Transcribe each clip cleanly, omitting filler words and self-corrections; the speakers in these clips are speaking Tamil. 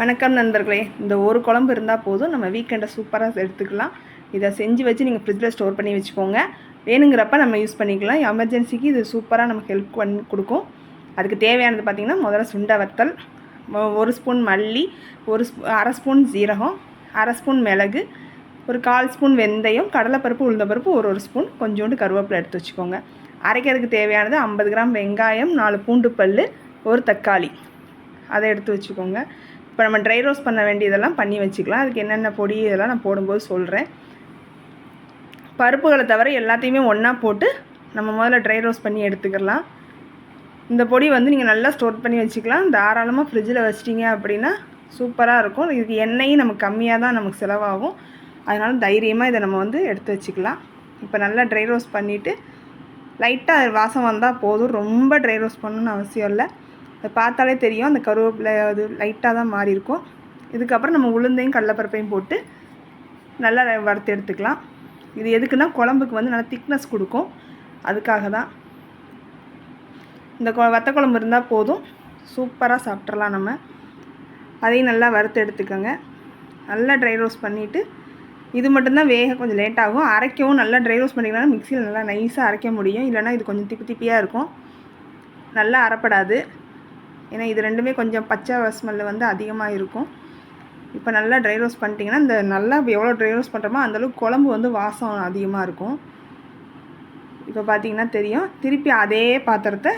வணக்கம் நண்பர்களே. இந்த ஒரு குழம்பு இருந்தால் போதும், நம்ம வீக்கெண்டை சூப்பராக எடுத்துக்கலாம். இதை செஞ்சு வச்சு நீங்கள் ஃப்ரிட்ஜில் ஸ்டோர் பண்ணி வச்சுக்கோங்க. வேணுங்கிறப்ப நம்ம யூஸ் பண்ணிக்கலாம். எமர்ஜென்சிக்கு இது சூப்பராக நமக்கு ஹெல்ப் கொடுக்கும். அதுக்கு தேவையானது பார்த்திங்கன்னா, முதல்ல சுண்டை வத்தல், 1 ஸ்பூன் மல்லி, அரை ஸ்பூன் ஜீரகம், அரை ஸ்பூன் மிளகு, ஒரு 1/4 ஸ்பூன் வெந்தயம், கடலைப்பருப்பு, உளுந்தப்பருப்பு, ஒரு ஸ்பூன், கொஞ்சோண்டு கருவேப்பிலை எடுத்து வச்சுக்கோங்க. அரைக்கிறதுக்கு தேவையானது 50 கிராம் வெங்காயம், 4 பூண்டு பல், ஒரு தக்காளி, அதை எடுத்து வச்சுக்கோங்க. இப்போ நம்ம ட்ரை ரோஸ்ட் பண்ண வேண்டியதெல்லாம் பண்ணி வச்சுக்கலாம். அதுக்கு என்னென்ன பொடி இதெல்லாம் நான் போடும்போது சொல்கிறேன். பருப்புகளை தவிர எல்லாத்தையுமே ஒன்றா போட்டு நம்ம முதல்ல ட்ரை ரோஸ்ட் பண்ணி எடுத்துக்கலாம். இந்த பொடி வந்து நீங்கள் நல்லா ஸ்டோர் பண்ணி வச்சுக்கலாம். தாராளமாக ஃப்ரிட்ஜில் வச்சிட்டிங்க அப்படின்னா சூப்பராக இருக்கும். இதுக்கு எண்ணெயும் நமக்கு கம்மியாக தான் நமக்கு செலவாகும். அதனால் தைரியமாக இதை நம்ம வந்து எடுத்து வச்சுக்கலாம். இப்போ நல்லா ட்ரை ரோஸ்ட் பண்ணிவிட்டு லைட்டாக வாசம் வந்தால் போதும். ரொம்ப ட்ரை ரோஸ்ட் பண்ணணும்னு அவசியம் இல்லை. அதை பார்த்தாலே தெரியும், அந்த கருவேப்பிலை அது லைட்டாக தான் மாறி இருக்கும். இதுக்கப்புறம் நம்ம உளுந்தையும் கடலைப்பருப்பையும் போட்டு நல்லா வறுத்து எடுத்துக்கலாம். இது எதுக்குன்னா குழம்புக்கு வந்து நல்லா திக்னஸ் கொடுக்கும். அதுக்காக தான். இந்த வத்த குழம்பு இருந்தால் போதும், சூப்பராக சாப்பிட்றலாம் நம்ம. அதையும் நல்லா வறுத்து எடுத்துக்கோங்க. நல்லா ட்ரை ரோஸ்ட் பண்ணிவிட்டு, இது மட்டும்தான் வேக கொஞ்சம் லேட் ஆகும். அரைக்கவும் நல்லா ட்ரை ரோஸ்ட் பண்ணிக்கலாம். மிக்சியில் நல்லா நைஸாக அரைக்க முடியும். இல்லைனா இது கொஞ்சம் திப்பி திப்பியாக இருக்கும், நல்லா அரைப்படாது. ஏன்னா இது ரெண்டுமே கொஞ்சம் பச்சை ஸ்மெல்லு வந்து அதிகமாக இருக்கும். இப்போ நல்லா ட்ரை ரோஸ்ட் பண்ணிட்டிங்கன்னா, இந்த நல்லா எவ்வளோ ட்ரை ரோஸ்ட் பண்ணுறோமோ அந்தளவுக்கு குழம்பு வந்து வாசம் அதிகமாக இருக்கும். இப்போ பார்த்திங்கன்னா தெரியும். திருப்பி அதே பாத்திரத்தை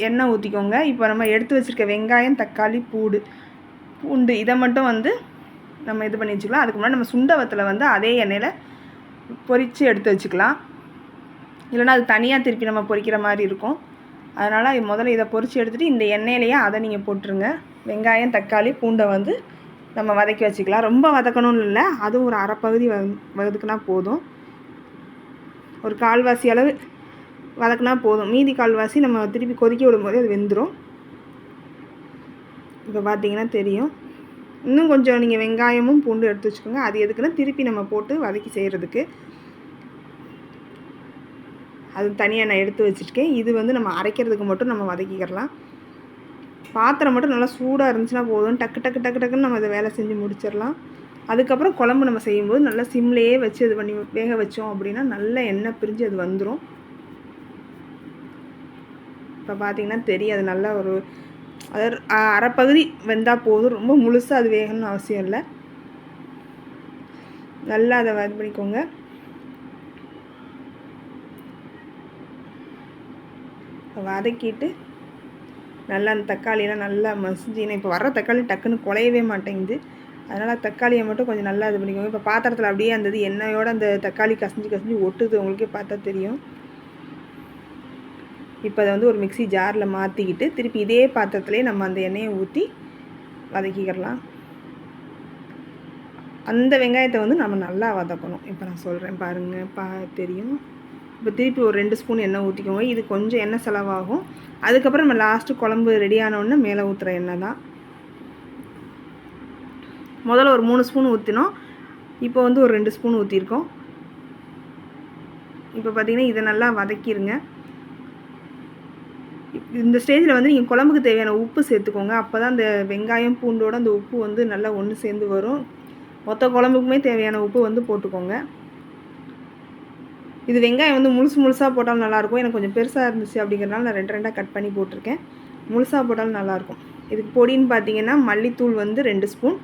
எண்ணெய் ஊற்றிக்கோங்க. இப்போ நம்ம எடுத்து வச்சுருக்க வெங்காயம், தக்காளி, பூண்டு இதை மட்டும் வந்து நம்ம இது பண்ணி வச்சுக்கலாம். அதுக்கு முன்னாடி நம்ம சுண்டை வத்தலை வந்து அதே எண்ணெயில் பொரித்து எடுத்து வச்சுக்கலாம். இல்லைனா அது தனியாக திருப்பி நம்ம பொரிக்கிற மாதிரி இருக்கும். அதனால் முதல்ல இதை பொரித்து எடுத்துகிட்டு இந்த எண்ணெயிலையே அதை நீங்கள் போட்டுருங்க. வெங்காயம், தக்காளி, பூண்டை வந்து நம்ம வதக்கி வச்சுக்கலாம். ரொம்ப வதக்கணும்னு இல்லை, அதுவும் ஒரு அரை பகுதி வதக்குனா போதும். ஒரு 1/4 அளவு வதக்குனா போதும். மீதி 1/4 நம்ம திருப்பி கொதிக்க விடும்போது அது வெந்துடும். இப்போ பார்த்தீங்கன்னா தெரியும். இன்னும் கொஞ்சம் நீங்கள் வெங்காயமும் பூண்டு எடுத்து வச்சுக்கோங்க. அது எதுக்குன்னா திருப்பி நம்ம போட்டு வதக்கி செய்கிறதுக்கு. அது தனியாக நான் எடுத்து வச்சுருக்கேன். இது வந்து நம்ம அரைக்கிறதுக்கு மட்டும் நம்ம வதக்கிக்கிறலாம். பாத்திரம் மட்டும் நல்லா சூடாக இருந்துச்சுன்னா போதும். டக்கு டக்கு டக்கு டக்குன்னு நம்ம இதை வேலை செஞ்சு முடிச்சிடலாம். அதுக்கப்புறம் குழம்பு நம்ம செய்யும்போது நல்லா சிம்லேயே வச்சு இது பண்ணி வேக வச்சோம் அப்படின்னா நல்ல எண்ணெய் பிரிஞ்சு அது வந்துடும். இப்போ பார்த்திங்கன்னா தெரியும், அது நல்லா ஒரு அதாவது அரை பகுதி வெந்தால் போதும். ரொம்ப முழுசாக அது வேகணும்னு அவசியம் இல்லை. நல்லா அதை இது பண்ணிக்கோங்க. வதக்கிட்டு நல்லா அந்த தக்காளியெல்லாம் நல்லா மசிஞ்சினா, இப்போ வர்ற தக்காளி டக்குன்னு குலையவே மாட்டேங்குது. அதனால் தக்காளியை மட்டும் கொஞ்சம் நல்லா இது பண்ணிக்கோங்க. இப்போ பாத்திரத்தில் அப்படியே அந்த எண்ணெயோடு அந்த தக்காளி கசிஞ்சு ஒட்டுது, உங்களுக்கே பார்த்தா தெரியும். இப்போ அதை வந்து ஒரு மிக்ஸி ஜாரில் மாற்றிக்கிட்டு திருப்பி இதே பாத்திரத்துலேயே நம்ம அந்த எண்ணெயை ஊற்றி வதக்கிக்கிறலாம். அந்த வெங்காயத்தை வந்து நம்ம நல்லா வதக்கணும். இப்போ நான் சொல்கிறேன் பாருங்கள், தெரியும். இப்போ திருப்பி ஒரு 2 ஸ்பூன் எண்ணெய் ஊற்றிக்கோங்க. இது கொஞ்சம் எண்ணெய் செலவாகும். அதுக்கப்புறம் நம்ம லாஸ்ட்டு குழம்பு ரெடியானோடனே மேலே ஊற்றுற எண்ணெய் தான். முதல்ல ஒரு 3 ஸ்பூன் ஊற்றினோம். இப்போ வந்து ஒரு 2 ஸ்பூன் ஊற்றிருக்கோம். இப்போ பார்த்திங்கன்னா இதை நல்லா வதக்கிடுங்க. இந்த ஸ்டேஜில் வந்து நீங்கள் குழம்புக்கு தேவையான உப்பு சேர்த்துக்கோங்க. அப்போ தான் அந்த வெங்காயம் பூண்டோடு அந்த உப்பு வந்து நல்லா ஒன்று சேர்ந்து வரும். மொத்த குழம்புக்குமே தேவையான உப்பு வந்து போட்டுக்கோங்க. இது வெங்காயம் வந்து முழுசாக போட்டாலும் நல்லாயிருக்கும். எனக்கு கொஞ்சம் பெருசாக இருந்துச்சு அப்படிங்கிறனால நான் 2 கட் பண்ணி போட்டிருக்கேன். முழுசாக போட்டாலும் நல்லாயிருக்கும். இதுக்கு பொடின்னு பார்த்தீங்கன்னா மல்லித்தூள் வந்து 2 ஸ்பூன்,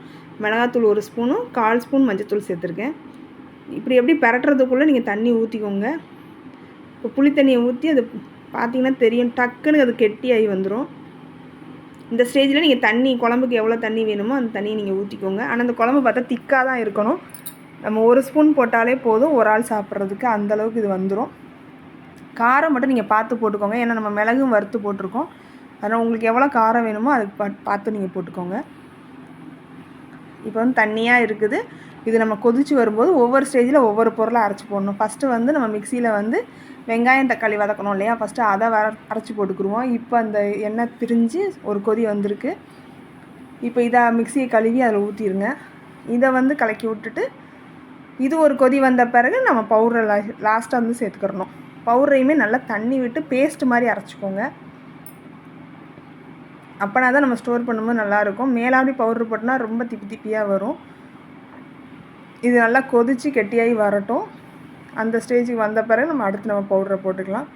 மிளகாத்தூள் 1 ஸ்பூனும், 1/4 ஸ்பூன் மஞ்சத்தூள் சேர்த்துருக்கேன். இப்படி எப்படி பரட்டுறதுக்குள்ளே நீங்கள் தண்ணி ஊற்றிக்கோங்க. இப்போ புளி தண்ணியை ஊற்றி அது பார்த்திங்கன்னா தெரியும், டக்குன்னு அது கெட்டியாகி வந்துடும். இந்த ஸ்டேஜில் நீங்கள் தண்ணி குழம்புக்கு எவ்வளோ தண்ணி வேணுமோ அந்த தண்ணியை நீங்கள் ஊற்றிக்கோங்க. ஆனால் அந்த குழம்பு பார்த்தா திக்காக தான் இருக்கணும். நம்ம 1 ஸ்பூன் போட்டாலே போதும் ஒரு ஆள் சாப்பிட்றதுக்கு, அந்தளவுக்கு இது வந்துடும். காரம் மட்டும் நீங்கள் பார்த்து போட்டுக்கோங்க. ஏன்னா நம்ம மிளகும் வறுத்து போட்டிருக்கோம். அதனால் உங்களுக்கு எவ்வளோ காரம் வேணுமோ அதுக்கு பார்த்து நீங்கள் போட்டுக்கோங்க. இப்போ வந்து தண்ணியாக இருக்குது. இது நம்ம கொதித்து வரும்போது ஒவ்வொரு ஸ்டேஜில் ஒவ்வொரு பொருளை அரைச்சி போடணும். ஃபஸ்ட்டு வந்து நம்ம மிக்சியில் வந்து வெங்காயம் தக்காளி வதக்கணும் இல்லையா, ஃபஸ்ட்டு அதை அரைச்சி போட்டுக்குருவோம். இப்போ அந்த எண்ணெய் பிரிஞ்சு ஒரு கொதி வந்திருக்கு. இப்போ இதை மிக்சியை கழுவி அதில் ஊற்றிடுங்க. இதை வந்து கலக்கி விட்டுட்டு இது ஒரு கொதி வந்த பிறகு நம்ம பவுடரை லாஸ்ட்டாக வந்து சேர்த்துக்கிறணும். பவுடரையுமே நல்லா தண்ணி விட்டு பேஸ்ட் மாதிரி அரைச்சிக்கோங்க. அப்போனா தான் நம்ம ஸ்டோர் பண்ணும்போது நல்லாயிருக்கும். மேலாப்படி பவுட்ரு போட்டோம்னா ரொம்ப திப்பி திப்பியாக வரும். இது நல்லா கொதித்து கெட்டியாகி வரட்டும். அந்த ஸ்டேஜுக்கு வந்த பிறகு நம்ம அடுத்து நம்ம பவுடரை போட்டுக்கலாம்.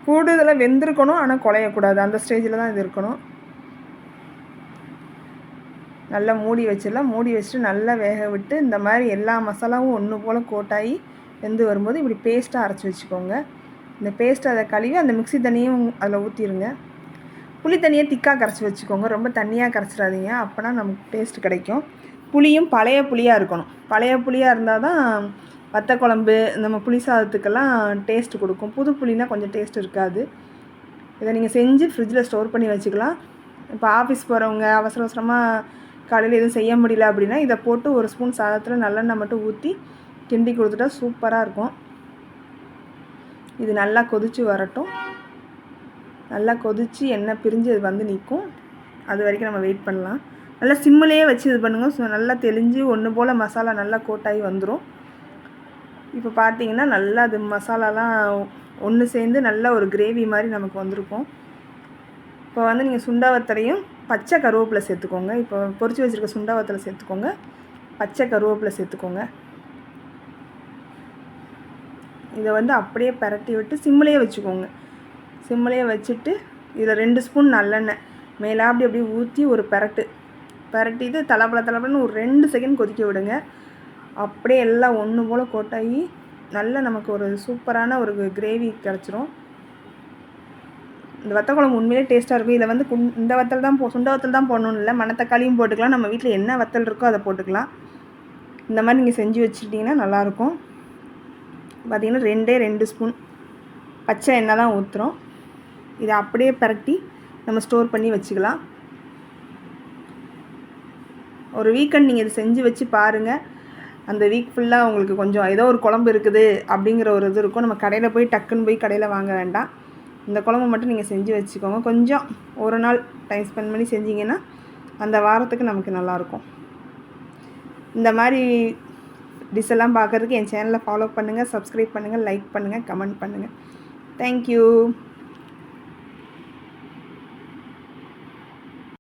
கூடுதலாக வெந்திருக்கணும், ஆனால் குழையக்கூடாது. அந்த ஸ்டேஜில் தான் இது இருக்கணும். நல்லா மூடி வச்சிடலாம். மூடி வச்சுட்டு நல்லா வேக விட்டு இந்த மாதிரி எல்லா மசாலாவும் ஒன்று போல் கோட்டாகி வெந்து வரும்போது இப்படி பேஸ்ட்டாக அரைச்சி வச்சுக்கோங்க. இந்த பேஸ்ட்டை அதை கழுவி அந்த மிக்ஸி தண்ணியும் அதில் ஊற்றிடுங்க. புளி தண்ணியை திக்காக கரைச்சி வச்சுக்கோங்க. ரொம்ப தண்ணியாக கரைச்சிடாதீங்க, அப்போனா நமக்கு டேஸ்ட் கிடைக்கும். புளியும் பழைய புளியாக இருக்கணும். பழைய புளியாக இருந்தால் தான் வத்த குழம்பு நம்ம புளி சாதத்துக்கெல்லாம் டேஸ்ட்டு கொடுக்கும். புது புளினா கொஞ்சம் டேஸ்ட் இருக்காது. இதை நீங்கள் செஞ்சு ஃப்ரிட்ஜில் ஸ்டோர் பண்ணி வச்சுக்கலாம். இப்போ ஆஃபீஸ் போகிறவங்க அவசர அவசரமாக காலையில் எதுவும் செய்ய முடியல அப்படின்னா இதை போட்டு ஒரு ஸ்பூன் சாதத்தில் நல்லெண்ணெய் மட்டும் ஊற்றி கிண்டி கொடுத்துட்டா சூப்பராக இருக்கும். இது நல்லா கொதித்து வரட்டும். நல்லா கொதித்து எண்ணெய் பிரிஞ்சு அது வந்து நிற்கும். அது வரைக்கும் நம்ம வெயிட் பண்ணலாம். நல்லா சிம்மிலேயே வச்சு இது பண்ணுங்கள். ஸோ நல்லா தெளிஞ்சு ஒன்று போல் மசாலா நல்லா கோட்டாகி வந்துடும். இப்போ பார்த்தீங்கன்னா நல்லா அது மசாலாலாம் ஒன்று சேர்ந்து நல்ல ஒரு கிரேவி மாதிரி நமக்கு வந்திருக்கும். இப்போ வந்து நீங்கள் சுண்டா வத்தலையும் பச்சை கருவேப்பிலை சேர்த்துக்கோங்க. இப்போ பொரிச்சு வச்சுருக்க சுண்டா வத்தலை சேர்த்துக்கோங்க, பச்சை கருவேப்பிலை சேர்த்துக்கோங்க. இதை வந்து அப்படியே பரட்டி விட்டு சிம்மிலேயே வச்சுக்கோங்க. சிம்மிலேயே வச்சுட்டு இதில் 2 ஸ்பூன் நல்லெண்ணெய் மேலாப்படி அப்படியே ஊற்றி ஒரு பரட்டிட்டு தலப்பலன்னு ஒரு 2 செகண்ட் கொதிக்க விடுங்க. அப்படியே எல்லாம் ஒன்று போல் கோட்டாகி நல்ல நமக்கு ஒரு சூப்பரான ஒரு கிரேவி கிடச்சிரும். இந்த வத்த குழம்பு உண்மையிலே டேஸ்ட்டாக இருக்கும். இதில் வந்து இந்த வத்தல் தான் சுண்ட வத்தல் தான் போடணும்னு இல்லை, மணத்தக்காளியும் போட்டுக்கலாம். நம்ம வீட்டில் என்ன வத்தல் இருக்கோ அதை போட்டுக்கலாம். இந்த மாதிரி நீங்கள் செஞ்சு வச்சுட்டிங்கன்னா நல்லாயிருக்கும். பார்த்திங்கன்னா 2 ஸ்பூன் பச்சை எண்ணெய் தான் ஊற்றுறோம். இதை அப்படியே பரட்டி நம்ம ஸ்டோர் பண்ணி வச்சுக்கலாம். ஒரு வீக்கெண்ட் நீங்கள் இதை செஞ்சு வச்சு பாருங்கள். அந்த வீக் ஃபுல்லாக உங்களுக்கு கொஞ்சம் ஏதோ ஒரு குழம்பு இருக்குது அப்படிங்கிற ஒரு இது இருக்கும். நம்ம கடையில் போய் டக்குன்னு போய் கடையில் வாங்க வேண்டாம். இந்த குழம்பு மட்டும் நீங்கள் செஞ்சு வச்சுக்கோங்க. கொஞ்சம் ஒரு நாள் டைம் ஸ்பெண்ட் பண்ணி செஞ்சிங்கன்னா அந்த வாரத்துக்கு நமக்கு நல்லாயிருக்கும். இந்த மாதிரி டிஷ் எல்லாம் பார்க்குறதுக்கு என் சேனலை ஃபாலோ பண்ணுங்கள், சப்ஸ்கிரைப் பண்ணுங்கள், லைக் பண்ணுங்கள், கமெண்ட் பண்ணுங்கள். தேங்க்யூ.